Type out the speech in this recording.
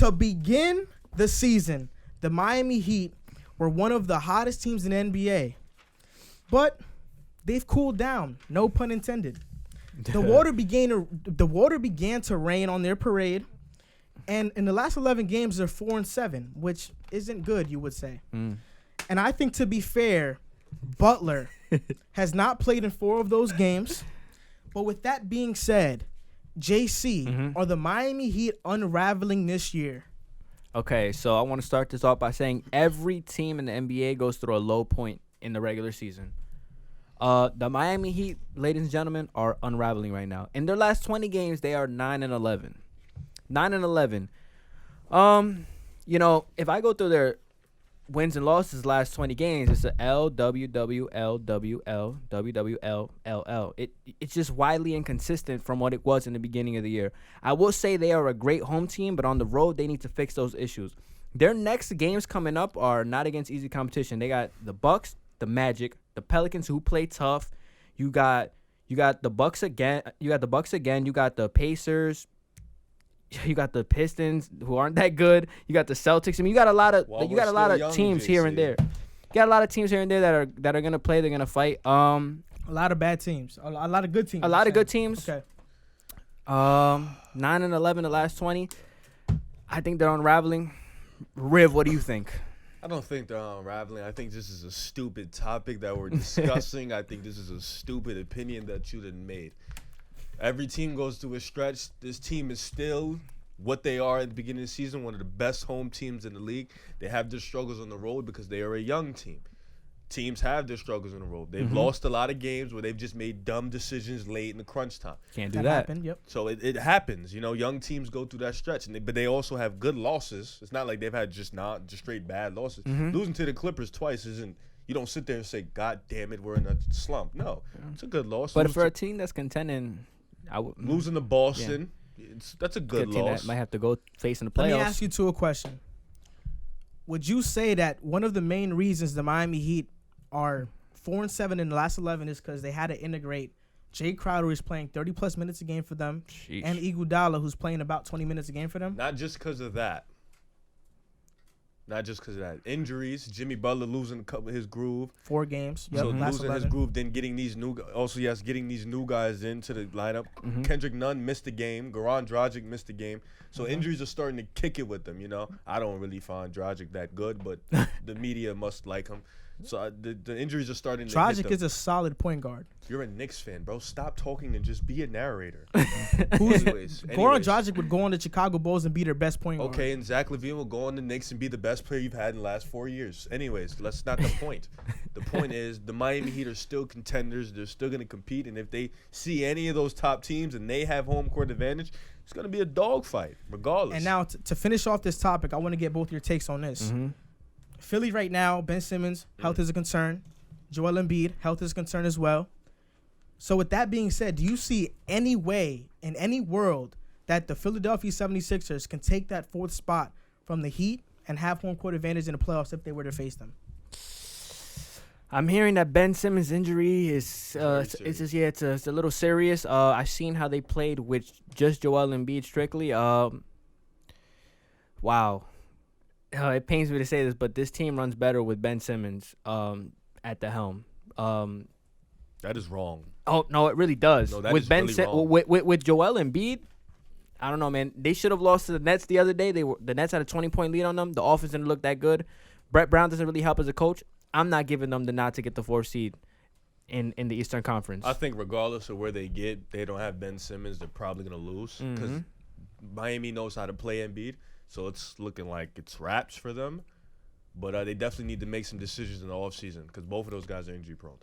To begin the season, the Miami Heat were one of the hottest teams in the NBA. But they've cooled down, no pun intended. The water began to rain on their parade. And in the last 11 games, they're 4-7, which isn't good, you would say. And I think, to be fair, Butler has not played in 4 of those games. But with that being said, JC, are the Miami Heat unraveling this year? Okay, so I want to start this off by saying every team in the NBA goes through a low point in the regular season. The Miami Heat, ladies and gentlemen, are unraveling right now. In their last 20 games, they are 9-11. 9-11. You know, if I go through their wins and losses last 20 games, it's a L, W, W, L, W, L, W, W, L, L, L. It's just widely inconsistent from what it was in the beginning of the year. I will say they are a great home team, but on the road, they need to fix those issues. Their next games coming up are not against easy competition. They got the Bucks, the Magic, the Pelicans, who play tough. You got the Bucks again. You got the Pacers. You got the Pistons, who aren't that good. You got the Celtics. I mean, you got a lot of teams here and there. You got a lot of teams here and there that are gonna play. They're gonna fight. A lot of bad teams. A lot of good teams. A lot of good teams. Okay. 9-11 the last 20. I think they're unraveling. Riv, what do you think? I don't think they're unraveling. I think this is a stupid topic that we're discussing. I think this is a stupid opinion that you done made. Every team goes through a stretch. This team is still what they are at the beginning of the season, one of the best home teams in the league. They have their struggles on the road because they are a young team. Teams have their struggles on the road. They've lost a lot of games where they've just made dumb decisions late in the crunch time. Can't do that. Happened, yep. So it happens. You know, young teams go through that stretch, but they also have good losses. It's not like they've had just straight bad losses. Losing to the Clippers twice isn't. You don't sit there and say, "God damn it, we're in a slump." No, it's a good loss. But for a team that's contending, losing to Boston, that's a good loss. That might have to go face in the playoffs. Let me ask you two a question. Would you say that one of the main reasons the Miami Heat are 4-7 in the last 11 is because they had to integrate Jay Crowder, who's playing 30-plus minutes a game for them, and Iguodala, who's playing about 20 minutes a game for them? Not just because of that. Injuries, Jimmy Butler losing his groove. 4 games. Yep. So losing his groove, then getting these new guys into the lineup. Kendrick Nunn missed the game. Goran Dragic missed the game. So injuries are starting to kick it with them, you know. I don't really find Dragic that good, but the media must like him. So the injuries are starting to hit them. Dragic is a solid point guard. You're a Knicks fan, bro. Stop talking and just be a narrator. Goran Dragic would go on the Chicago Bulls and be their best point guard. Okay, and Zach LaVine will go on the Knicks and be the best player you've had in the last 4 years. Anyways, that's not the point. The point is the Miami Heat are still contenders. They're still going to compete, and if they see any of those top teams and they have home court advantage, it's going to be a dogfight regardless. And now to finish off this topic, I want to get both your takes on this. Philly right now, Ben Simmons, health is a concern. Joel Embiid, health is a concern as well. So with that being said, do you see any way in any world that the Philadelphia 76ers can take that 4th spot from the Heat and have home court advantage in the playoffs if they were to face them? I'm hearing that Ben Simmons' injury is it's a little serious. I've seen how they played with just Joel Embiid strictly. Wow. It pains me to say this, but this team runs better with Ben Simmons at the helm. That is wrong. Oh no, it really does. No, that with is Ben really wrong. With Joel Embiid, I don't know, man. They should have lost to the Nets the other day. The Nets had a 20-point lead on them. The offense didn't look that good. Brett Brown doesn't really help as a coach. I'm not giving them the nod to get the 4th seed in the Eastern Conference. I think regardless of where they get, they don't have Ben Simmons. They're probably gonna lose because Miami knows how to play Embiid. So it's looking like it's wraps for them. But they definitely need to make some decisions in the offseason because both of those guys are injury prone.